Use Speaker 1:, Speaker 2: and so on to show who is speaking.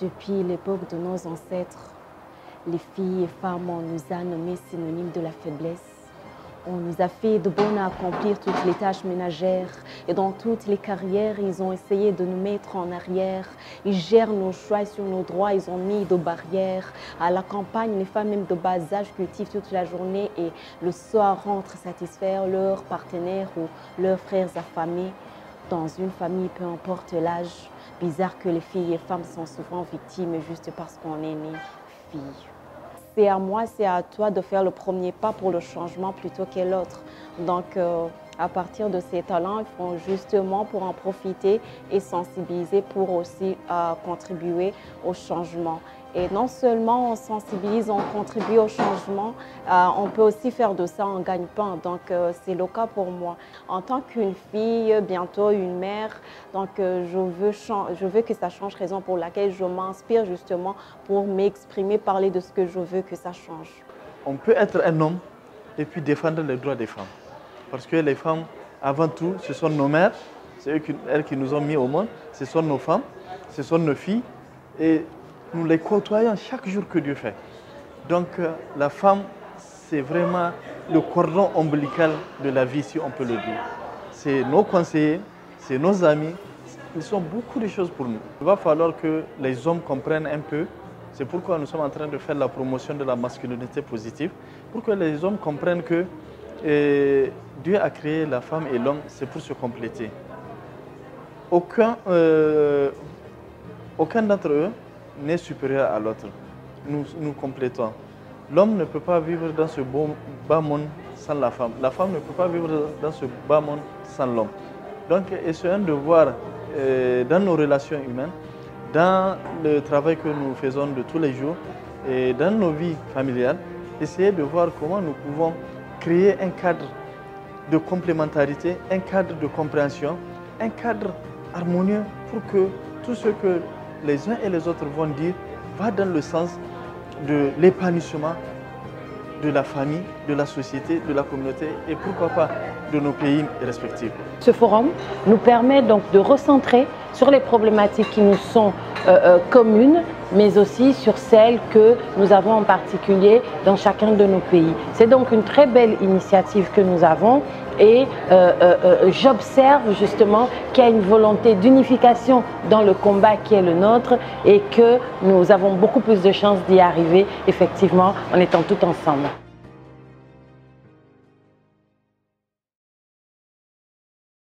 Speaker 1: Depuis l'époque de nos ancêtres, les filles et femmes, on nous a nommés synonymes de la faiblesse. On nous a fait de bonnes à accomplir toutes les tâches ménagères et dans toutes les carrières, ils ont essayé de nous mettre en arrière. Ils gèrent nos choix sur nos droits, ils ont mis de barrières. À la campagne, les femmes même de bas âge cultivent toute la journée et le soir rentrent satisfaire leurs partenaires ou leurs frères affamés. Dans une famille, peu importe l'âge, bizarre que les filles et femmes sont souvent victimes juste parce qu'on est né fille. C'est à moi, c'est à toi de faire le premier pas pour le changement plutôt que l'autre. Donc, à partir de ces talents, il faut justement pour en profiter et sensibiliser pour aussi contribuer au changement. Et non seulement on sensibilise, on contribue au changement, on peut aussi faire de ça un gagne-pain. Donc, c'est le cas pour moi. En tant qu'une fille, bientôt une mère, donc je veux que ça change, raison pour laquelle je m'inspire justement pour m'exprimer, parler de ce que je veux que ça change.
Speaker 2: On peut être un homme et puis défendre les droits des femmes. Parce que les femmes, avant tout, ce sont nos mères, c'est elles qui nous ont mis au monde, ce sont nos femmes, ce sont nos filles. Et nous les côtoyons chaque jour que Dieu fait. Donc la femme, c'est vraiment le cordon ombilical de la vie, si on peut le dire. C'est nos conseillers, c'est nos amis, ils sont beaucoup de choses pour nous. Il va falloir que les hommes comprennent un peu. C'est pourquoi nous sommes en train de faire la promotion de la masculinité positive, pour que les hommes comprennent que Dieu a créé la femme et l'homme, c'est pour se compléter. Aucun d'entre eux n'est supérieur à l'autre. Nous complétons. L'homme ne peut pas vivre dans ce bas monde sans la femme. La femme ne peut pas vivre dans ce bas monde sans l'homme. Donc, essayons de voir dans nos relations humaines, dans le travail que nous faisons de tous les jours et dans nos vies familiales, essayer de voir comment nous pouvons créer un cadre de complémentarité, un cadre de compréhension, un cadre harmonieux pour que tout ce que les uns et les autres vont dire va dans le sens de l'épanouissement de la famille, de la société, de la communauté et pourquoi pas de nos pays respectifs.
Speaker 3: Ce forum nous permet donc de recentrer sur les problématiques qui nous sont communes, mais aussi sur celles que nous avons en particulier dans chacun de nos pays. C'est donc une très belle initiative que nous avons et j'observe justement qu'il y a une volonté d'unification dans le combat qui est le nôtre et que nous avons beaucoup plus de chances d'y arriver effectivement en étant tous ensemble.